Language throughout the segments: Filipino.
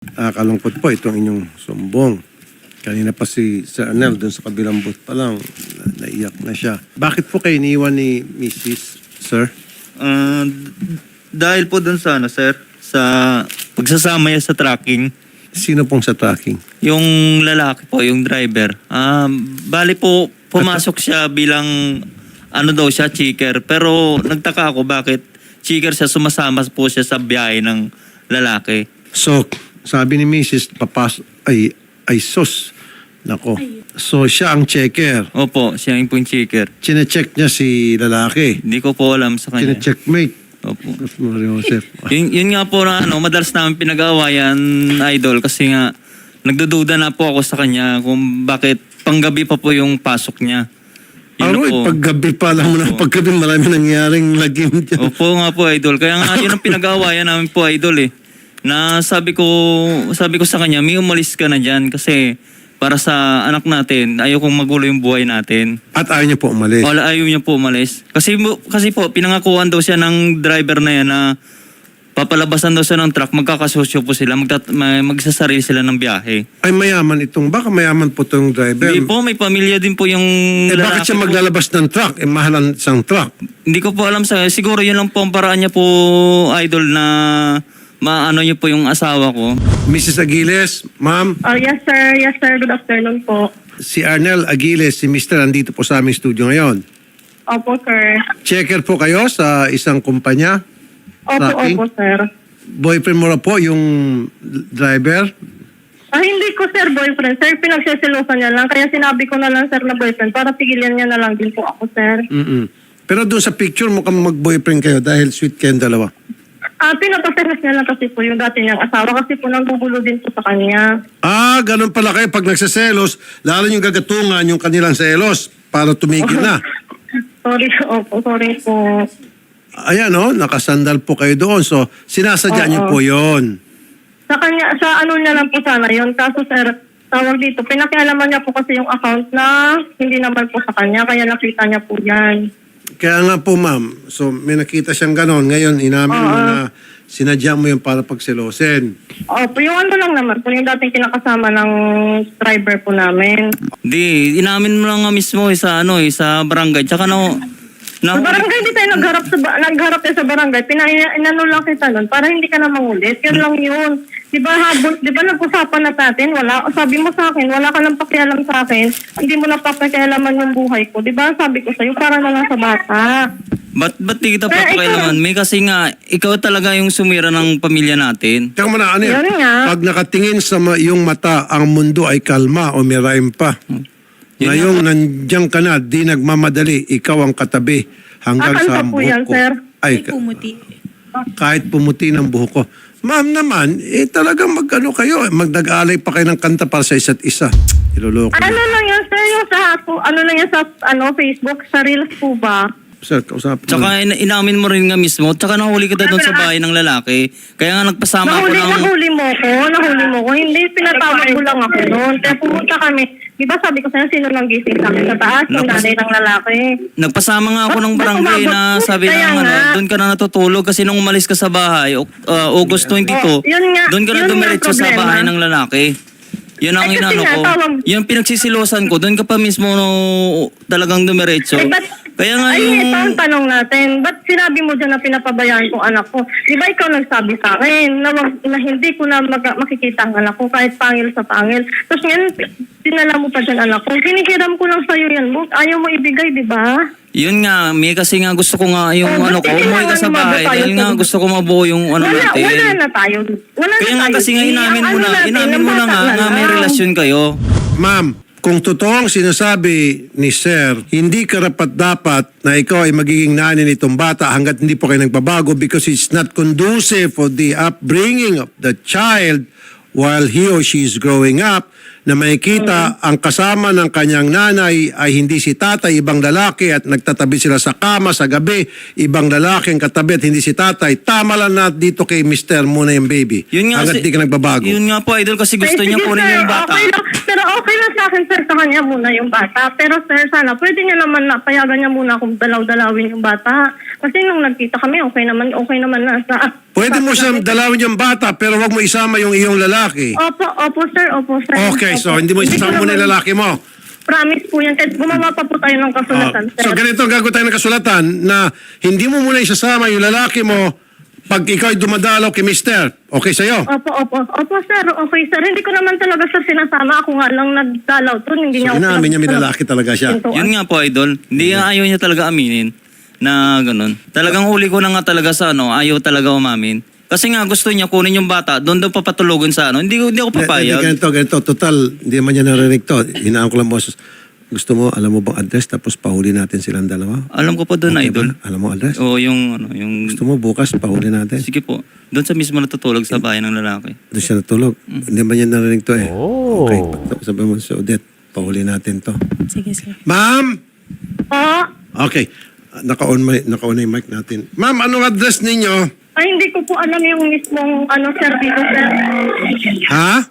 Kalungkot po itong inyong sumbong. Kanina pa si Sir Arnel doon sa kabilang booth pa lang, naiyak na siya. Bakit po kayo iniwan ni Mrs. Sir? Dahil po dun sa sir, sa pagsasama niya sa tracking, Sino pong sa tracking? yung lalaki po, yung driver. Bali po, pumasok siya bilang, daw siya, cheaker. Pero nagtaka ako bakit cheaker siya, sumasama po siya sa biyahe ng lalaki. So, sabi ni Mrs. ay sus. Nako. So, siya ang checker. Opo, siya yung pong cheaker. Chine-check niya si lalaki. Hindi ko po alam sa kanya. Chine-checkmate. Opo. Mario Joseph. Yun nga po na madalas namin pinag-aawayan, idol, kasi nga nagdududa na po ako sa kanya kung bakit panggabi pa po yung pasok niya. Yun Aroy, po. paggabi pa lang mo na paggabi marami nangyaring lagim dyan. Opo nga po, idol. Kaya nga yun ang pinag-aawayan namin po, idol eh. Na sabi ko sa kanya, may umalis ka na dyan kasi para sa anak natin, ayaw kong magulo yung buhay natin. At ayaw niya po umalis. Wala, ayaw niya po umalis. Kasi po, pinangakuan daw siya ng driver na yan na papalabasan daw siya ng truck, magkakasosyo po sila, magsasarili sila ng biyahe. Ay mayaman baka mayaman po itong driver. Hindi po, may pamilya din po yung Bakit siya po. maglalabas ng truck? Mahalan isang truck. Hindi ko po alam siguro yun lang po ang paraan niya po, idol, na maano niyo po yung asawa ko. Mrs. Agiles, ma'am, Yes, sir. Yes, sir. Good afternoon po. si Arnel Agiles, si Mr. andito po sa aming studio ngayon. Opo, sir. Checker po kayo sa isang kumpanya? Tracking? Opo, sir. Boyfriend mo na po yung driver? Hindi ko, sir, boyfriend. Sir, pinagsisilosan niya lang. Kaya sinabi ko na lang, sir, na boyfriend para pigilan niya na lang din po ako, sir. Pero doon sa picture mukhang mag-boyfriend kayo dahil sweet kayong dalawa. Pinapaselos niya lang kasi po yung dati niyang asawa kasi po nanggugulo din po sa kanya. Ganun pala kayo. Pag nagsaselos, lalo yung gagatungan yung kanilang selos para tumigil na. Sorry, opo. Sorry po. Ayan nakasandal po kayo doon. So, sinasadya niyo po yon. Sa kanya, sa ano niya lang po sana yun. Kaso, sir, tawag dito, pinakialaman niya po kasi yung account na hindi naman po sa kanya. Kaya nakita niya po yan. Kaya nga po ma'am, so may nakita siyang ganon. Ngayon, inamin mo na sinadya mo yung para pagselosin. Opo, yung ano lang naman po, yung dating kinakasama ng driver po namin. Hindi, inamin mo lang nga mismo sa barangay. Tsaka Sa barangay, di tayo nagharap tayo sa barangay. Inano lang kita nun para hindi ka na mangulit. Yun lang yun. Di ba nag-usapan na natin? Wala. Sabi mo sa akin, wala ka lang pakialam sa akin. Hindi mo na pakialaman yung buhay ko. Di ba sabi ko sa'yo, para na lang sa bata. Ba't di kita papakialaman? May kasi nga, ikaw talaga yung sumira ng pamilya natin. Kaya muna, ano yan? Yun nga. Pag nakatingin sa iyong mata, ang mundo ay kalma o may rhyme pa. Ngayong nandiyan ka na, di nagmamadali, ikaw ang katabi hanggang Ano sa pa po buhok yan, ko. sir? Ay, Pumuti. kahit pumuti ng buhok ko. Ma'am naman, talagang kayo, magdag-alay pa kayo ng kanta para sa isa't isa. Iloloko. Ano lang yan, sir? Yung sa Facebook, sa Reels po ba? Sir, kausapin mo. Tsaka inamin mo rin nga mismo. Tsaka nahuli kita doon sa bahay ng lalaki. Kaya nga nagpasama ako ng... Nahuli mo ko. Hindi, pinatawag ko lang ako noon. Kaya pumunta kami. Di ba sabi ko sa'yo, sino nang gising sa akin sa taas? Yung nanay ng lalaki. Nagpasama nga ako ng barangay na sabi Kaya ng nga. doon ka na natutulog kasi nung umalis ka sa bahay, August 22, yun nga, doon ka na yun nga dumiretso sa problema. bahay ng lalaki. Yun ang Ay, kasi inano nga, ko. Yung pinagsisilosan ko, doon ka pa mismo talagang dumiretso. Kaya nga ito ang tanong natin. Ba't sinabi mo dyan na pinapabayaan ko anak ko? Di ba ikaw nagsabi sa akin na hindi ko na makikita ang anak ko kahit pangil sa pangil. Tapos ngayon, dinala mo pa dyan anak ko. Hinihiram ko lang sa'yo yan. Ayaw mo ibigay, di ba? Yun nga, may kasi nga gusto ko nga yung ba't umuwi ka sa bahay. Dahil nga gusto ko mabuo yung natin. Wala na tayo. Kaya nga kasi nga inamin mo na nga may relasyon kayo. Ma'am, kung totoong sinasabi ni Sir, hindi karapat-dapat na ikaw ay magiging nanay nitong bata hanggat hindi po kayo nagbabago because it's not conducive for the upbringing of the child while he or she is growing up, na makikita ang kasama ng kanyang nanay ay hindi si tatay, ibang lalaki at nagtatabi sila sa kama sa gabi, ibang lalaki ang katabi at hindi si tatay. Tama lang na dito kay Mr. muna yung baby. Yun nga, hanggat di ka nagbabago. Yun nga po, idol, kasi gusto niya Sige, kunin sir, yung bata. Okay lang. Pero okay lang sa akin, sir, sa kanya muna yung bata. Pero, sir, sana, pwede niya naman na payagan niya muna akong dalaw-dalawin yung bata. Kasi nung nagkita kami, okay naman na sa... Pwede mo siyang dalawin yung bata pero wag mo isama yung iyong lalaki. Opo, sir. Okay, Opo. so hindi mo isasama ko muna yung naman- lalaki mo. Promise po yan. Kahit gumawa pa po tayo ng kasulatan, sir. So ganito, gagawa tayo ng kasulatan na hindi mo muna isasama yung lalaki mo pag ikaw ay dumadalaw kay mister. Okay sa'yo? Opo, sir. Okay, sir. Hindi ko naman talaga siya sinasama. Ako nga lang nagdalaw to. Hindi niya So inamin niya may lalaki talaga siya. Yun nga po, Idol. Hindi ayaw niya talaga aminin na ganun. Talagang huli ko na nga talaga sa ayaw talaga umamin. Kasi nga gusto niya kunin yung bata, doon daw papatulugan sa hindi ako papayag. Ganito. Total, hindi man niya narinig to. Hinaan ko lang, boss. Gusto mo, alam mo bang address? Tapos pahuli natin silang dalawa? Alam ko po doon, Okay Idol. ba? Alam mo address? O yung... Gusto mo bukas pahuli natin? Sige po. Doon sa mismo natutulog sa bahay ng lalaki. Doon siya natulog. Hindi man niya narinig to eh. Okay. Sabi mo si Odette, pahuli natin to. Sige, sir. Ma'am! Po? Okay. Naka-on na yung mic natin. Ma'am, anong address ninyo? Ay, hindi ko po alam yung mismong, sir, dito, sir. Ha?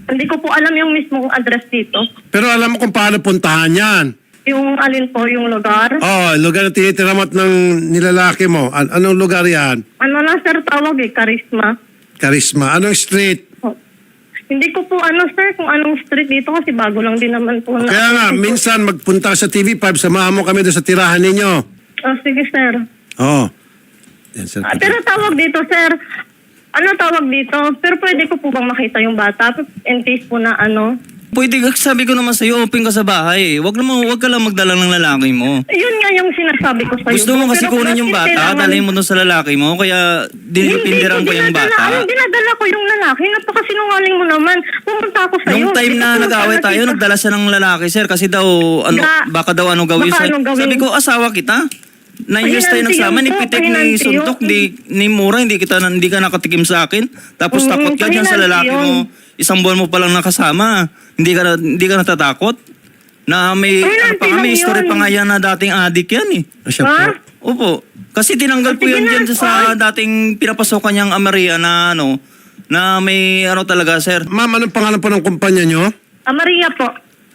Hindi ko po alam yung mismong address dito. Pero alam mo kung paano puntahan yan. Yung alin po, yung lugar. Oh, lugar na tinitiramat ng nilalaki mo. Anong lugar yan? Ano lang, sir, tawag Karisma. Karisma. Anong street? Oh. Hindi ko po sir, kung anong street dito kasi bago lang din naman po. Kaya nga, minsan magpunta sa TV5, samahan mo kami doon sa tirahan ninyo. Oh, sige, sir. Oh. Yan, sir. Pero tawag dito, sir. Ano tawag dito? Pero pwede ko po bang makita yung bata? In case po na Pwede ka, sabi ko naman sa'yo, open ka sa bahay. Wag ka lang magdala ng lalaki mo. Yun nga yung sinasabi ko sa'yo. Gusto mo kasi Pero kunin yung bakit bata, kailangan- dalhin mo doon sa lalaki mo, kaya dinipindiran ko yung bata. Dinadala ko yung lalaki. Napakasinungaling mo naman. Pumunta ako sa'yo. Nung time Hindi na ko nag-away pumunta tayo, nakita. nagdala siya ng lalaki, sir, kasi daw, baka daw ano gawin Baka sa... anong gawin? Sabi ko, asawa kita. 9 years tayo Pahinanti nagsama, yun ni po, pitek, ni pahinanti suntok, yun. ni mura, hindi ka nakatikim sa akin. Tapos takot ka dyan sa pahinanti lalaki yun. mo. Isang buwan mo palang nakasama. Hindi ka natatakot. Na may, Pahinanti may lang history yun. pa nga yan na dating adik yan eh. Siya Ha? po. Opo. Kasi tinanggal ko Sige yan na, dyan sa dating pinapasokan niyang Amaria na na may talaga, sir. Ma'am, anong pangalan po ng kumpanya nyo? Maria po.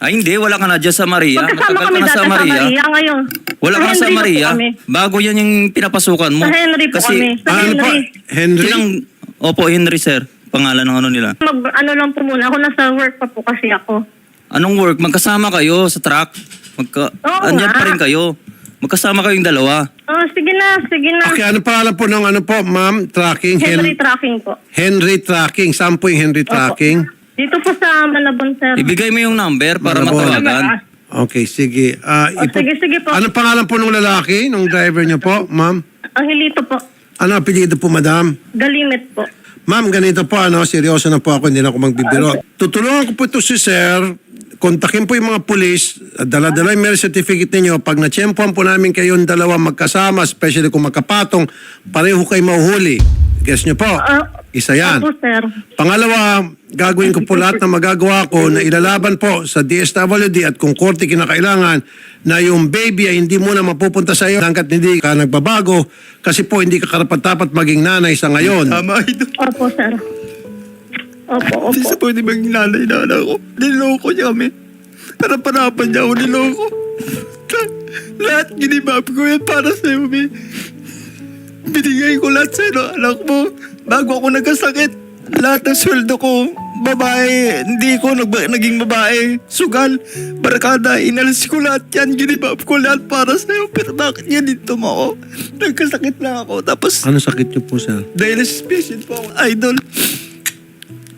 Ay hindi, wala ka na dyan sa Maria. Magkasama Matagal kami ka na dati sa Maria ngayon. Wala ka na sa Henry po Maria. kami. Bago yan yung pinapasukan mo. Sa Henry po kami. Sa Ano po? Henry. Henry? Opo, Henry, sir. Pangalan ng nila. Lang po muna. Ako nasa work pa po kasi ako. Anong work? Magkasama kayo sa truck? Oo Andyan nga. pa rin kayo. Magkasama kayong dalawa. Sige na. Okay, ano pangalan po ng ma'am? Tracking? Henry Tracking po. Henry Tracking. Saan po yung Henry Tracking? Dito po sa Malabon, sir. Ibigay mo yung number para Malabon. matawagan. Okay, sige. Sige po. Ano pangalan po ng lalaki, ng driver niyo po, ma'am? Angelito po. Ano apelyido po, madam? Galimit po. Ma'am, ganito po, seryoso na po ako, hindi na ako magbibiro. Tutulungan ko po ito si sir, kontakin po yung mga pulis, dala-dala yung marriage certificate ninyo. Pag na-tsempuhan po namin kayong dalawa magkasama, especially kung magkapatong, pareho kayo mahuhuli. Guess nyo po, isa yan. Opo, sir. Pangalawa, gagawin ko po lahat na magagawa ko na ilalaban po sa DSWD at kung korte kinakailangan na yung baby ay hindi muna mapupunta sa iyo hanggat hindi ka nagbabago kasi po hindi ka karapat-dapat maging nanay sa ngayon. Tama, Idol. Opo, sir. Opo. Hindi sa pwede maging nanay na anak ko. Niloko niya kami. Harap-harapan niya ako niloko. Lahat ginibab ko yan para sa'yo, Mi. Binigay ko lahat sa'yo, anak mo. Bago ako nagkasakit, lahat ng sweldo ko, babae, hindi ko naging babae. Sugal, barkada, inalis ko lahat yan. Ginibab ko lahat para sa'yo. Pero bakit yan dito mo ako? Nagkasakit lang ako. Tapos, Ano sakit niyo po, sir? dialysis patient po ako, Idol.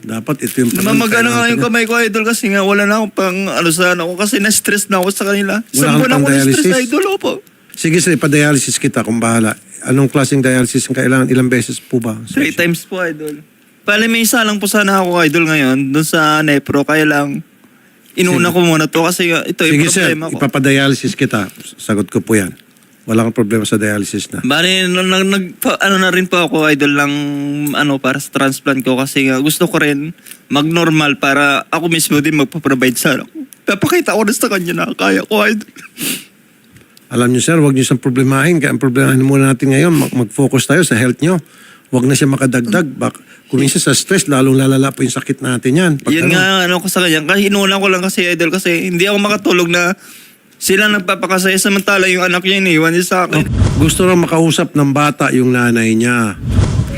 Dapat ito yung... Namamagana nga yung kamay ko, Idol, kasi nga wala na akong saan ako kasi na-stress na ako sa kanila. Isang kang buwan ako na-stress, pang-dialysis? Idol, opo. Sige, sir, pa-dialysis kita kung bahala. Anong klaseng dialysis ang kailangan? Ilang beses po ba? 3 times po, Idol. Pala may isa lang po sana ako, Idol, ngayon, doon sa Nepro, kaya lang inuna ko muna to kasi ito yung Sige, sir, problema ko. ipapadialysis kita. Sagot ko po yan. Wala kang problema sa dialysis na. Bali, na rin po ako, Idol, lang para sa transplant ko kasi nga gusto ko rin mag-normal para ako mismo din magpa-provide sa anak ko. Papakita ko na sa kanya na kaya ko, Idol. Alam niyo, sir, huwag niyo siyang problemahin. Kaya ang problemahin muna natin ngayon, mag-focus tayo sa health niyo. Huwag na siya makadagdag. Kung minsan sa stress, lalong lalala po yung sakit natin yan. Pag Yun ano, nga, ano ko sa kanya. Kasi inuulan ko lang kasi, Idol, kasi hindi ako makatulog na sila nagpapakasaya samantala yung anak niya iniwan niya sa akin. gusto raw makausap ng bata yung nanay niya.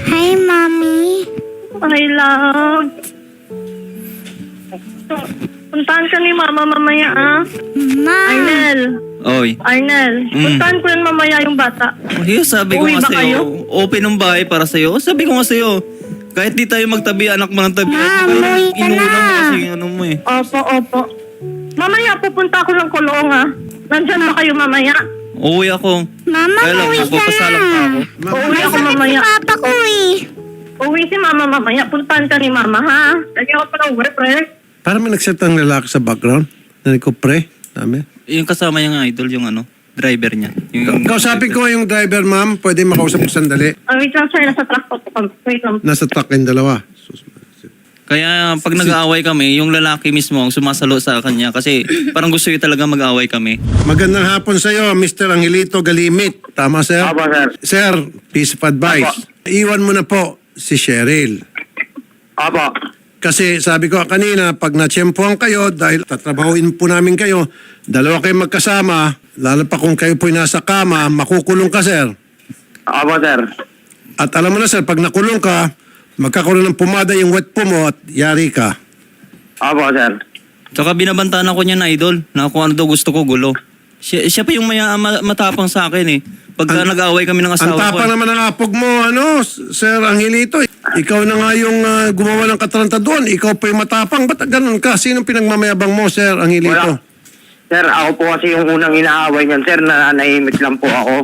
Hi, Mommy. I love. Puntahan ka ni Mama mamaya, ah. Ma. Arnel. Oy. Arnel. Puntahan ko yun mamaya yung bata. Ayun, sabi ko Uwi nga ba sa'yo, kayo? open ang bahay para sa'yo. Sabi ko nga sa'yo, kahit di tayo magtabi, anak mo ng tabi. uwi ka Inuulan mo na. kasi yung ano mo eh. Opo. Mamaya pupunta ako ng kulong, ha. Nandyan ba kayo mamaya? Uuwi ako. Mama, Kaya lang, uwi ka magpapasalang pa ako. na. Uuwi ako Nasaan mamaya. si Papa ko eh. Uwi si Mama mamaya. Puntahan ka ni Mama, ha? Lagi ako pa na uwi, pre. Parang may nagset ang lalaki sa background. Narinig ko, pre. Sabi. Yung kasama niya nga, Idol, yung ano, driver niya. Yung, Kausapin ko yung driver, ma'am. Pwede makausap ko sandali. Wait lang, sir. Nasa truck po. Wait lang. Nasa truck yung dalawa. kaya pag nag-aaway kami, yung lalaki mismo ang sumasalo sa kanya kasi parang gusto niya talaga mag-aaway kami. Magandang hapon sa iyo, Mr. Angelito Galimit. Tama, sir? Apo, sir. Sir, piece of advice. Iwan mo na po si Cheryl. Apo. Kasi sabi ko kanina, pag natsyempohan kayo, dahil tatrabahuin po namin kayo, dalawa kayo magkasama, lalo pa kung kayo po'y nasa kama, makukulong ka, sir. Apo, sir. At alam mo na, sir, pag nakulong ka, magkakaroon ng pumada yung wet po mo at yari ka. Apo, sir. Tsaka binabantaan ako niya na, Idol, na kung ano daw gusto ko, gulo. Siya pa yung matapang sa akin eh. Pagka nag-aaway kami ng Ang asawa ko. tapang naman ng apog mo, Sir Angelito. Ikaw na nga yung gumawa ng katarantaduan. Ikaw pa yung matapang. Ba't ganun ka? Sinong pinagmamayabang mo, Sir Angelito? Wala. Sir, ako po kasi yung unang inaaway niyan, sir, na nahimik lang po ako.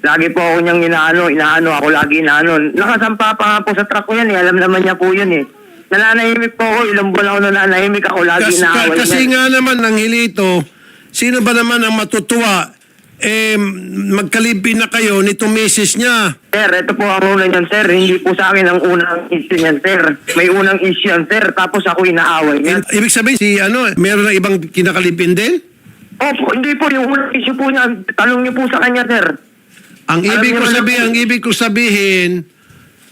Lagi po ako niyang inaano ako lagi inaano. Nakasampa pa nga po sa truck ko yan eh. Alam naman niya po yun eh. Nananahimik po ako, ilang buwan ako nananahimik ako, lagi inaaway Kasi niya. nga naman, Angelito, sino ba naman ang matutuwa? Magkalibin na kayo nito misis niya. Sir, ito po ang una niyan, sir. Hindi po sa akin ang unang issue niyan, sir. May unang issue yan, sir. Tapos ako inaaway niya. Ibig sabihin, meron na ibang kinakalibin din? Opo, hindi po yung unang issue po niya. Tanong niyo po sa kanya, sir. Ang Alam ibig niyo ko na sabihin, po. ang ibig ko sabihin,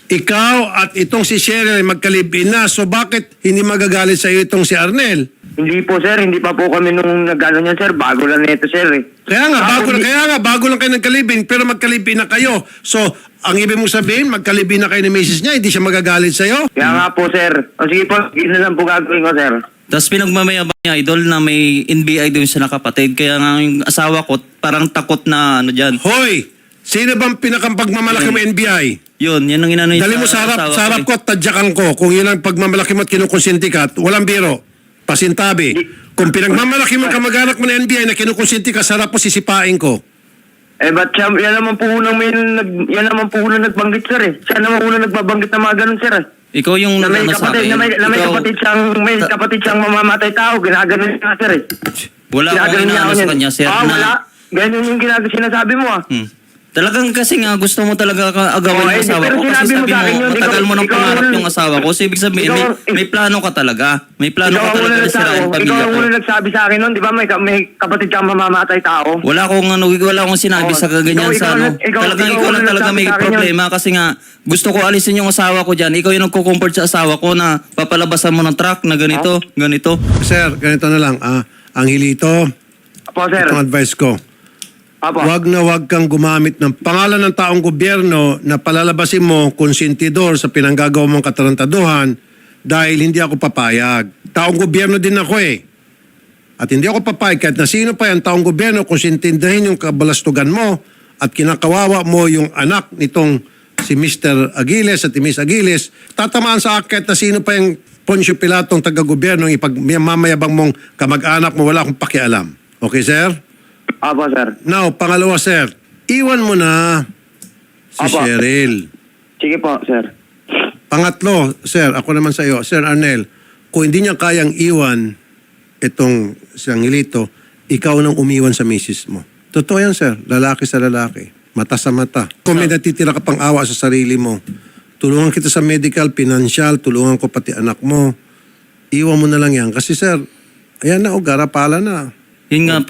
ikaw at itong si Cheryl ay magkalibin na. So bakit hindi magagalit sa iyo itong si Arnel? Hindi po, sir. Hindi pa po kami nung nag-ano niyan, sir. Bago lang nito, sir. Eh. Kaya nga, Tapos, bago lang kayo nagkalibin, pero magkalibin na kayo. So, ang ibig mong sabihin, magkalibin na kayo ni misis niya, hindi siya magagalit sa iyo? Kaya nga po, sir. O sige po, yun na lang po gagawin ko, sir. Tapos pinagmamayabang niya, Idol, na may NBI doon siya nakapatid. Kaya nga yung asawa ko, parang takot na ano dyan. Hoy! Sino bang pinakampagmamalaki mo NBI? Yun, yan ang inano Dali mo sa asawa harap eh. ko at tadyakan ko. Kung yun ang pagmamalaki mo at kinukonsinti ka, at walang biro. Pasintabi. Kung pinagmamalaki mo kamag-anak mo ng NBI na kinukonsinti ka, sa harap mo sisipain ko. Eh, ba't siya, yan naman po unang yan naman po unang nagbanggit, sir. Eh. Siya naman unang nagbabanggit na mga ganun, sir. Eh. Ikaw yung Na may nagano sa kapatid, akin. na may kapatid siyang mamamatay tao. Ginaganon niya, sir. Eh. Wala akong Ginaganon niya inaano ako sa niyan. kanya, sir. Wala. Ganyan yung sinasabi mo, ah. Talagang kasi nga gusto mo talaga agawin yung asawa pero ko kasi sinabi mo sabi sa akin mo yun, matagal mo nang ikaw pangarap ang- yung asawa ko. So ibig sabihin may plano ka talaga. May plano ka Ikaw ang talaga unang na sirain ikaw pamilya ang ko. unang nagsabi sa akin nun, di ba? May kapatid kang mamamatay tao. Wala akong sinabi Oo. sa ganyan Ikaw- sa ikaw ano. na- ikaw- Talagang ikaw ikaw na lang talaga nagsabi may sa akin problema kasi nga gusto ko alisin yung asawa ko diyan. Ikaw yung nagko-comfort sa asawa ko na papalabasan mo ng truck na ganito, ganito. Sir, ganito na lang. Angelito, Apo, sir. itong advice ko. Apo. Wag na wag kang gumamit ng pangalan ng taong gobyerno na palalabasin mo konsentidor sa pinanggagawa mong katarantaduhan dahil hindi ako papayag. Taong gobyerno din ako eh. At hindi ako papayag kahit na sino pa yan taong gobyerno kung sintindahin yung kabalastugan mo at kinakawawa mo yung anak nitong si Mr. Agiles at si Miss Agiles, tatamaan sa akin kahit na sino pa yung Poncio Pilatong taga-gobyerno ipagmamayabang mong kamag-anak mo, wala akong pakialam. Okay, sir? Apo, sir. Now, pangalawa, sir, iwan mo na si Apo. Cheryl. Sige po, sir. Pangatlo, sir, ako naman sa iyo, Sir Arnel, kung hindi niya kayang iwan itong si Angelito, ikaw nang umiwan sa misis mo. Totoo yan, sir. Lalaki sa lalaki. Mata sa mata. Kung may natitira ka pang awa sa sarili mo, tulungan kita sa medical, financial, tulungan ko pati anak mo. Iwan mo na lang yan. Kasi, sir, ayan na, garapala na. Yun nga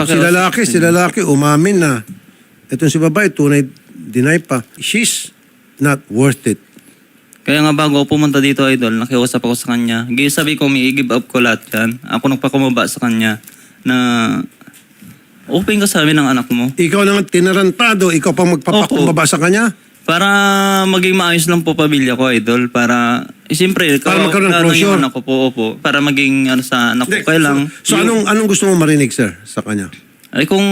Si lalaki, umamin na. Itong si babae, tunay, deny pa. She's not worth it. Kaya nga bago ako pumunta dito, Idol, nakiusap ako sa kanya. Sabi ko, may i-give up ko lahat yan. Ako nagpakumaba sa kanya na open ka sa amin ng anak mo. Ikaw nang tinarantado, ikaw pang magpapakumbaba sa kanya? Para maging maayos lang po pamilya ko, Idol. Para, siyempre, Para magkaroon ng closure. yung anak ko po, opo. Para maging sa anak ko, kaya lang. So anong gusto mo marinig, sir, sa kanya? Ay kung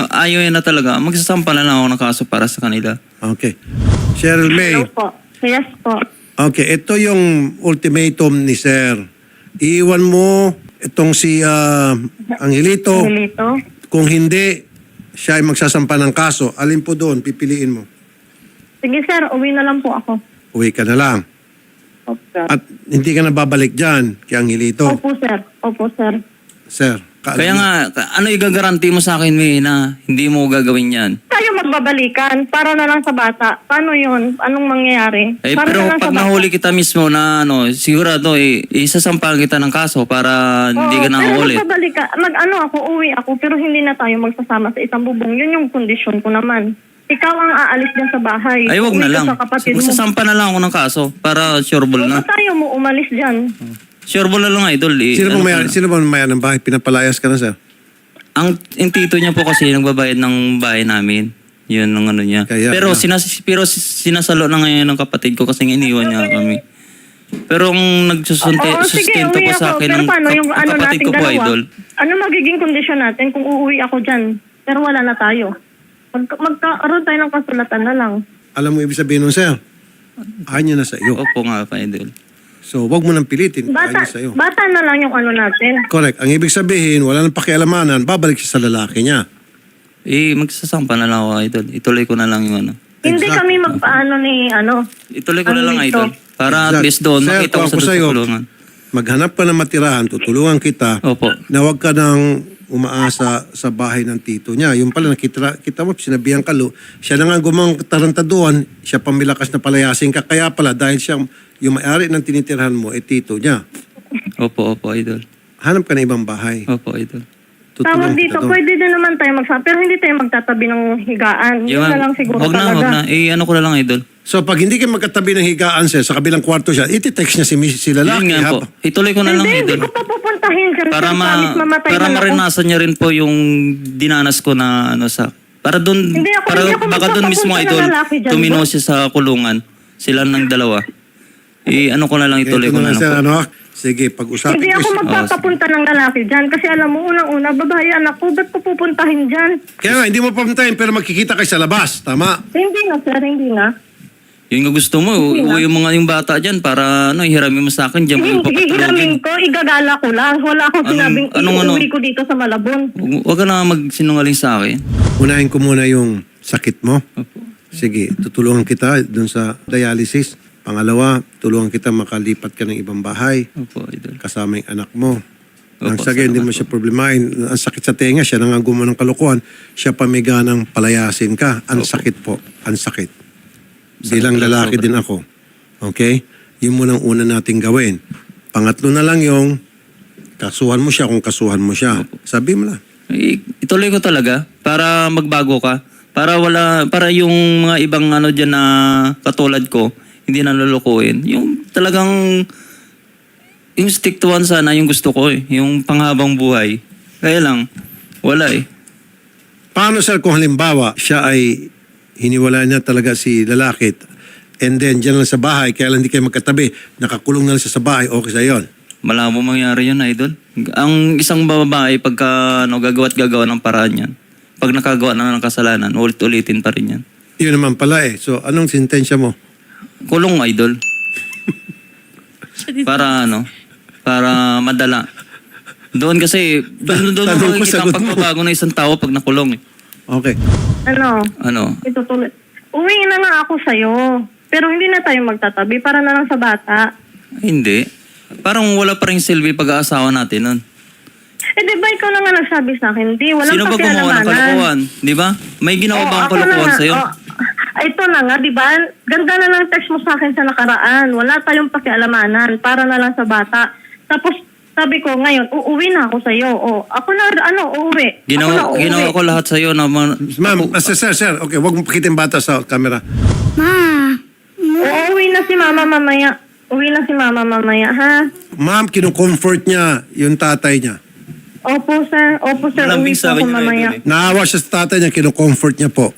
ayaw yan na talaga, magsasampa na lang ako ng kaso para sa kanila. Okay. Cheryl May. Hello po. Yes po. Okay, ito yung ultimatum ni sir. Iiwan mo itong si Angelito. Angelito. Kung hindi, siya ay magsasampa ng kaso. Alin po doon, pipiliin mo? Sige sir, uwi na lang po ako. Uwi ka na lang. Opo sir. At hindi ka na babalik dyan kay Angelito. Opo sir. Opo sir. Sir. Kaya nga, ano igagaranti mo sa akin, May, na hindi mo gagawin yan? Tayo magbabalikan para na lang sa bata. Paano yun? Anong mangyayari? Eh, Para pero na lang pag sa bata. nahuli kita mismo na sigurado, isasampahan kita ng kaso para hindi ka na pero ulit. uwi ako, pero hindi na tayo magsasama sa isang bubong. Yun yung kondisyon ko naman. Ikaw ang aalis dyan sa bahay. Ay, wag Uwi na ka lang. Sa kapatid mo. Magsasampa na lang ako ng kaso para sureball na. Huwag tayo mo umalis dyan. Sureball na lang, Idol. Sino bang may ng bahay? Pinapalayas ka na, sir? Ang tito niya po kasi nagbabayad ng bahay namin. Yun ang ano niya. Kaya, pero sinasalo na ngayon ng kapatid ko kasi iniwan niya kami. Pero ang sustento uwi po sa ako. akin Pero ng paano yung kapatid nating ko po, dalawa? Idol. Ano magiging kondisyon natin kung uuwi ako dyan? Pero wala na tayo. Magkaroon tayo ng kasulatan na lang. Alam mo ibig sabihin nun, sir? Ayaw niya na sa iyo. Opo nga pa, Idol. So, wag mo nang pilitin. Ayaw niya sa iyo. Bata na lang yung ano natin. Correct. Ang ibig sabihin, wala nang pakialamanan, babalik siya sa lalaki niya. Magsasampa na lang ako, Idol. Ituloy ko na lang yung ano. Hindi Exactly. kami magpaano ni Ituloy ko na lang, Angelito. Idol. Para at least doon, Sir, makita ko kung sa ako doon sa sa'yo, kulungan. maghanap ka ng matirahan, tutulungan kita, Opo. na wag ka nang umaasa sa bahay ng tito niya. Yung pala, kita mo, sinabihan ka, siya na nga gumang tarantaduan, siya pamilakas na palayasin ka. Kaya pala, dahil siya, yung may-ari ng tinitirhan mo, tito niya. Opo, Idol. Hanap ka ng ibang bahay. Opo, Idol. Tutulungan Tawag dito, kita doon. pwede din naman tayo magsama. Pero hindi tayo magtatabi ng higaan. Yun na lang siguro Wag talaga. na. Ano ko na lang, Idol. So, pag hindi kayo magkatabi ng higaan, sir, sa kabilang kwarto siya, iti-text niya si lalaki. Yun nga po. Ituloy ko na lang, Hindi Idol. ko pa pupuntahin dyan. Para Promise, mamatay para man ako. maranasan niya rin po yung dinanas ko na para doon Hindi ako baka doon mismo, magpapapunta Idol, ng lalaki dyan, tumino boss. siya sa kulungan. Sila ng dalawa. Ano ko na lang, ituloy ko na lang sir, po. ano? Sige, pag-usapin Hindi ko ako siya. magpapapunta ng lalaki dyan. Kasi alam mo, unang-una, babae anak ko, ba't ko pupuntahin dyan? Kaya nga, hindi mo papuntahin, pero magkikita kayo sa labas. Tama? Hindi na, sir, hindi na. Yun nga gusto mo, uwi yung bata dyan para hiramin mo sa akin dyan. Sige, hiramin ko, igagala ko lang. Wala akong sinabing iuwi ko dito sa Malabon. Huwag ka na magsinungaling sa akin. Unahin ko muna yung sakit mo. Opo. Sige, tutulungan kita dun sa dialysis. Pangalawa, tulungan kita makalipat ka ng ibang bahay. Opo, Idol. Kasama yung anak mo. Ang Opo, sakit, hindi mo salamat siya problemahin. Ang sakit sa tenga, siya nang gumawa ng kalokohan. Siya pamiga ng palayasin ka. Ang sakit po. Ang sakit. Bilang lalaki din ako. Okay? Yun muna ang una nating gawin. Pangatlo na lang yung kasuhan mo siya kung kasuhan mo siya. Sabi mo na. Ituloy ko talaga para magbago ka. Para yung mga ibang diyan na katulad ko, hindi na lulukuin. Yung talagang yung stick to one sana yung gusto ko yung panghabang buhay. Kaya lang wala Paano sir kung halimbawa siya ay hiniwala niya talaga si lalaki and then dyan lang sa bahay, kaya lang hindi kayo magkatabi, nakakulong na lang siya sa bahay, okay sa yon. Malabo mangyari yun, Idol. Ang isang babae pagka gagawa ng paraan yan. Pag nakagawa na ng kasalanan, ulit-ulitin pa rin yan. Yun naman pala eh. So anong sentensya mo? Kulong, Idol. Para para madala. Doon kasi, doon Tanong ko, makikita sagot ang mo. pagbabago ng isang tao pag nakulong. Okay. Ano? Itutuloy. Uwi na nga ako sa'yo. Pero hindi na tayo magtatabi para na lang sa bata. Hindi. Parang wala pa rin silbi pag-aasawa natin nun. Di ba ikaw na nga nagsabi sa akin? Di, walang Sino ba gumawa ng pakialamanan. kalokohan? Di ba? May ginawa ba ang ako na kalokohan nga. sa'yo? Ito na nga, di ba? Ganda na lang text mo sa akin sa nakaraan. Wala tayong pakialamanan para na lang sa bata. Tapos, sabi ko, ngayon, uuwi na ako sa'yo. Ako na, uuwi. Ginawa ko lahat sa'yo na... Ma'am, sir, okay, wag mo pakitin bata sa camera. Ma. Uuwi na si mama mamaya. Uwi na si mama mamaya, ha? Ma'am, kinocomfort niya yung tatay niya. Opo, sir. Opo, sir. Malambing Uwi po sa ako akin yung mamaya. idol eh. Naawa siya sa tatay niya, kinocomfort niya po.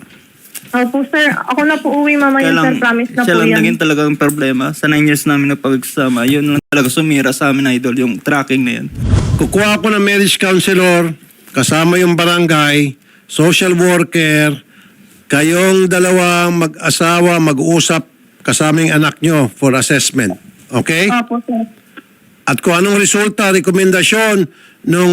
Opo, sir. Ako na po uwi mamaya, sir. Promise na siya po lang yan. naging talagang problema. Sa 9 years namin na pagsama, yun lang talaga sumira sa amin, idol, yung tracking na yan. Kukuha ko ng marriage counselor, kasama yung barangay, social worker, kayong dalawang mag-asawa, mag-usap, kasama yung anak nyo for assessment. Okay? Opo, sir. At kung anong resulta, rekomendasyon ng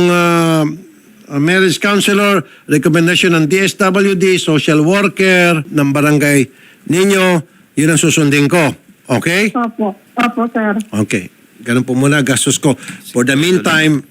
marriage counselor, rekomendasyon ng DSWD, social worker, ng barangay ninyo, yun ang susundin ko. Okay? Opo. Opo, sir. Okay. Ganun po muna, gastos ko. For the meantime,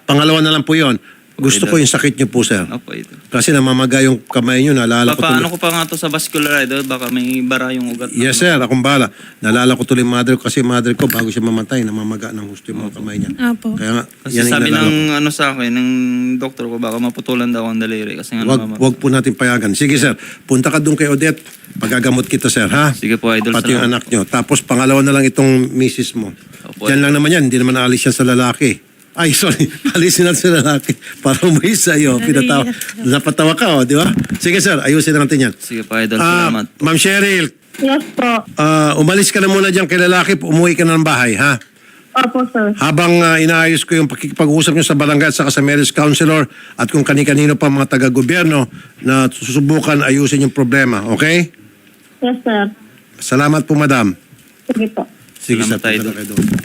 pangalawa na lang po yun. Gusto ko yung sakit nyo po, sir. Opo, idol. Kasi namamaga yung kamay nyo, naalala ko Paano tuloy. ko pa nga to sa vascular, idol? Baka may bara yung ugat. Yes, sir. Akong bala. Naalala ko tuloy yung mother ko kasi mother ko bago siya mamatay, namamaga ng husto yung mga kamay niya. Opo. Kaya nga, Kasi yan yung sabi naalala ng ko. ano sa akin, ng doktor ko, baka maputulan daw ang daliri. Kasi nga Wag po natin payagan. Sige, sir. Punta ka doon kay Odette. Pagagamot kita, sir, ha? Sige po, idol. Pati yung salamat. anak nyo. Tapos pangalawa na lang itong misis mo. Opo. Yan lang naman yan. Hindi naman aalis yan sa lalaki. Ay, sorry. Alisin natin sa lalaki. Para umuwi sa'yo. Pinatawa. Napatawa ka, oh, di ba? Sige, sir. Ayusin natin yan. Sige po, idol. Salamat. Ma'am Cheryl, Yes po. umalis ka na muna dyan kay lalaki. Umuwi ka na ng bahay, ha? Opo, sir. Habang inaayos ko yung pakikipag-usap nyo sa barangay at saka sa marriage counselor at kung kani-kanino pa mga taga-gobyerno na susubukan ayusin yung problema. Okay? Yes, sir. Salamat po, madam. Sige po. Sige, Salamat, sir. Punta idol. na kayo doon.